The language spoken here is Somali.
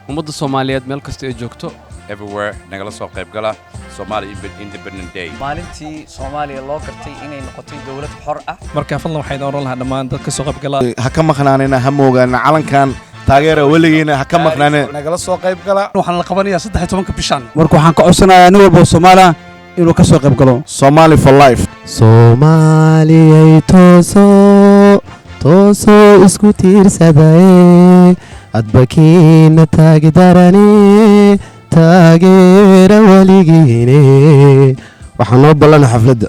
ummadda Soomaaliyeed meel kasta ay joogto everywhere nagala soo qayb gala Somali Independent Day maalintii Soomaaliya loo gartay inay noqotay dawlad xor ah marka fadlan waxay dooran lahaa dhammaan dadka soo qayb gala ha ka maqnaanina ha moogaana calankan taageera weligiina ha ka maqnaanina nagala soo qayb gala waxaan la qabanayaa 13 bishan marka waxaan ka codsanayaa nin walba Soomaaliya inuu ka soo qayb galo Somali for life Soomaaliyay tooso isku tiirsaday adbakiina taageera waligiine waxaan noo ballan xafladda